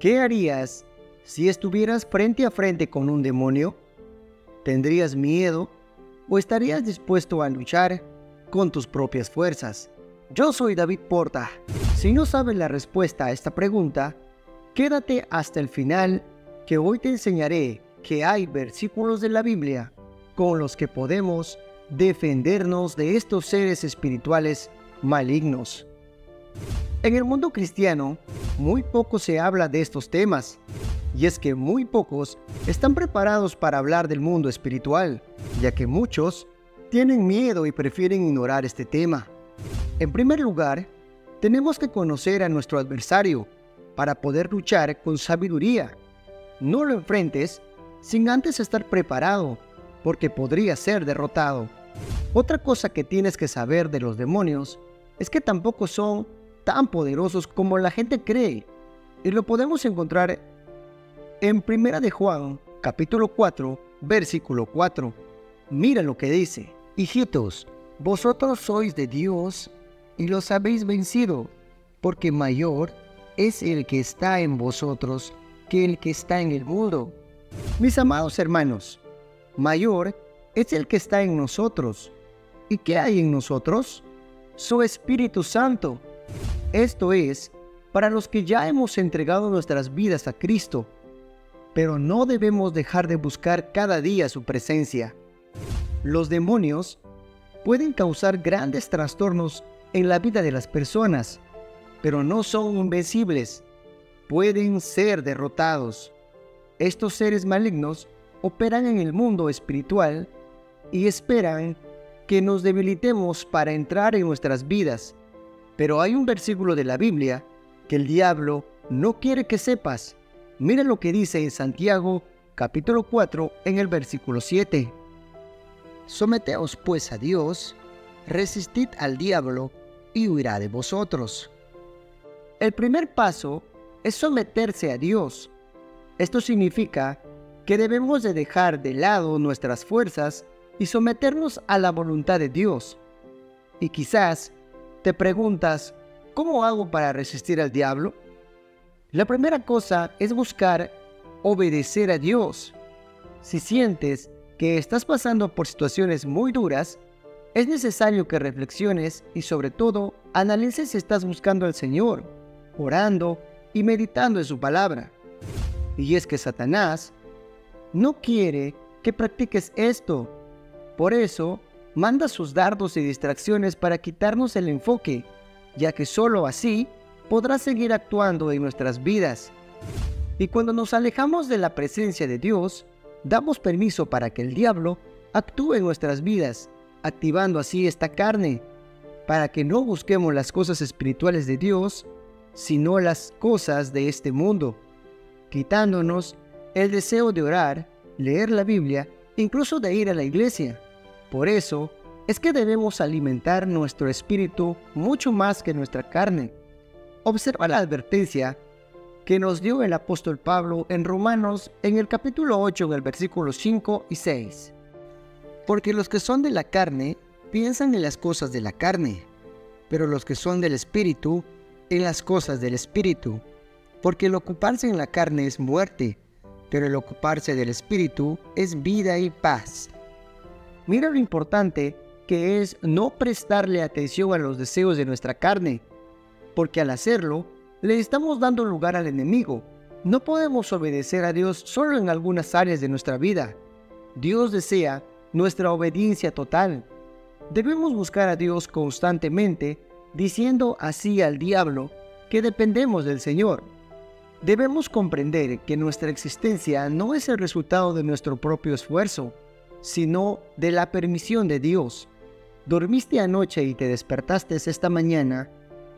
¿Qué harías si estuvieras frente a frente con un demonio? ¿Tendrías miedo o estarías dispuesto a luchar con tus propias fuerzas? Yo soy David Porta. Si no sabes la respuesta a esta pregunta, quédate hasta el final, que hoy te enseñaré que hay versículos de la Biblia con los que podemos defendernos de estos seres espirituales malignos. En el mundo cristiano, muy poco se habla de estos temas, y es que muy pocos están preparados para hablar del mundo espiritual, ya que muchos tienen miedo y prefieren ignorar este tema. En primer lugar, tenemos que conocer a nuestro adversario para poder luchar con sabiduría. No lo enfrentes sin antes estar preparado, porque podría ser derrotado. Otra cosa que tienes que saber de los demonios es que tampoco son tan poderosos como la gente cree, y lo podemos encontrar en 1 de Juan, capítulo 4, versículo 4. Mira lo que dice: hijitos, vosotros sois de Dios y los habéis vencido, porque mayor es el que está en vosotros que el que está en el mundo. Mis amados hermanos, mayor es el que está en nosotros. ¿Y qué hay en nosotros? Su Espíritu Santo. Esto es, para los que ya hemos entregado nuestras vidas a Cristo, pero no debemos dejar de buscar cada día su presencia. Los demonios pueden causar grandes trastornos en la vida de las personas, pero no son invencibles. Pueden ser derrotados. Estos seres malignos operan en el mundo espiritual y esperan que nos debilitemos para entrar en nuestras vidas. Pero hay un versículo de la Biblia que el diablo no quiere que sepas. Mira lo que dice en Santiago, capítulo 4, en el versículo 7. Someteos pues a Dios, resistid al diablo y huirá de vosotros. El primer paso es someterse a Dios. Esto significa que debemos de dejar de lado nuestras fuerzas y someternos a la voluntad de Dios. Y quizás te preguntas, ¿cómo hago para resistir al diablo? La primera cosa es buscar obedecer a Dios. Si sientes que estás pasando por situaciones muy duras, es necesario que reflexiones y sobre todo analices si estás buscando al Señor, orando y meditando en su palabra. Y es que Satanás no quiere que practiques esto. Por eso, manda sus dardos y distracciones para quitarnos el enfoque, ya que solo así podrá seguir actuando en nuestras vidas. Y cuando nos alejamos de la presencia de Dios, damos permiso para que el diablo actúe en nuestras vidas, activando así esta carne, para que no busquemos las cosas espirituales de Dios, sino las cosas de este mundo, quitándonos el deseo de orar, leer la Biblia, incluso de ir a la iglesia. Por eso es que debemos alimentar nuestro espíritu mucho más que nuestra carne. Observa la advertencia que nos dio el apóstol Pablo en Romanos en el capítulo 8, en el versículo 5 y 6. Porque los que son de la carne piensan en las cosas de la carne, pero los que son del espíritu en las cosas del espíritu. Porque el ocuparse en la carne es muerte, pero el ocuparse del espíritu es vida y paz. Mira lo importante que es no prestarle atención a los deseos de nuestra carne, porque al hacerlo, le estamos dando lugar al enemigo. No podemos obedecer a Dios solo en algunas áreas de nuestra vida. Dios desea nuestra obediencia total. Debemos buscar a Dios constantemente, diciendo así al diablo que dependemos del Señor. Debemos comprender que nuestra existencia no es el resultado de nuestro propio esfuerzo, sino de la permisión de Dios. Dormiste anoche y te despertaste esta mañana,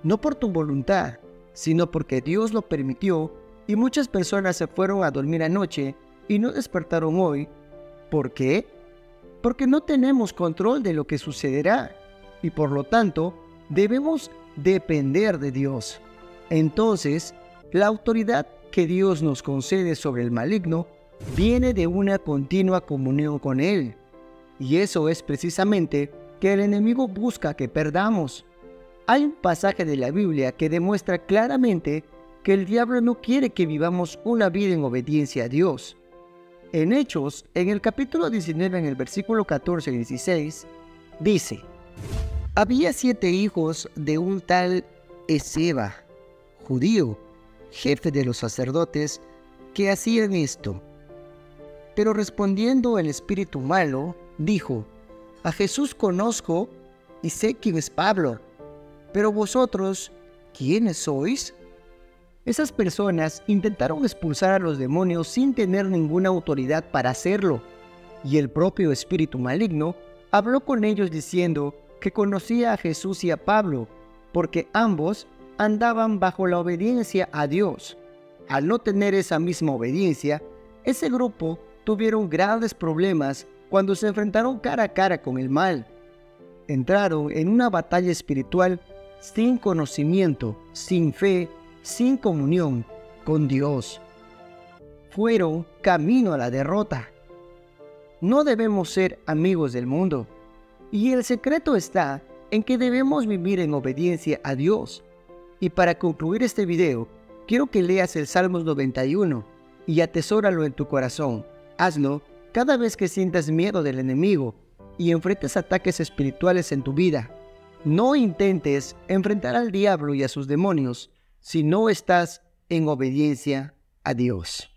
no por tu voluntad, sino porque Dios lo permitió, y muchas personas se fueron a dormir anoche y no despertaron hoy. ¿Por qué? Porque no tenemos control de lo que sucederá, y por lo tanto, debemos depender de Dios. Entonces, la autoridad que Dios nos concede sobre el maligno viene de una continua comunión con Él. Y eso es precisamente que el enemigo busca que perdamos. Hay un pasaje de la Biblia que demuestra claramente que el diablo no quiere que vivamos una vida en obediencia a Dios. En Hechos, en el capítulo 19, en el versículo 14 y 16, dice: había 7 hijos de un tal Esceva, judío, jefe de los sacerdotes, que hacían esto. Pero respondiendo el espíritu malo, dijo: a Jesús conozco y sé quién es Pablo, pero vosotros, ¿quiénes sois? Esas personas intentaron expulsar a los demonios sin tener ninguna autoridad para hacerlo, y el propio espíritu maligno habló con ellos diciendo que conocía a Jesús y a Pablo, porque ambos andaban bajo la obediencia a Dios. Al no tener esa misma obediencia, ese grupo tuvieron grandes problemas cuando se enfrentaron cara a cara con el mal. Entraron en una batalla espiritual sin conocimiento, sin fe, sin comunión con Dios. Fueron camino a la derrota. No debemos ser amigos del mundo, y el secreto está en que debemos vivir en obediencia a Dios. Y para concluir este video, quiero que leas el Salmos 91 y atesóralo en tu corazón. Hazlo cada vez que sientas miedo del enemigo y enfrentes ataques espirituales en tu vida. No intentes enfrentar al diablo y a sus demonios si no estás en obediencia a Dios.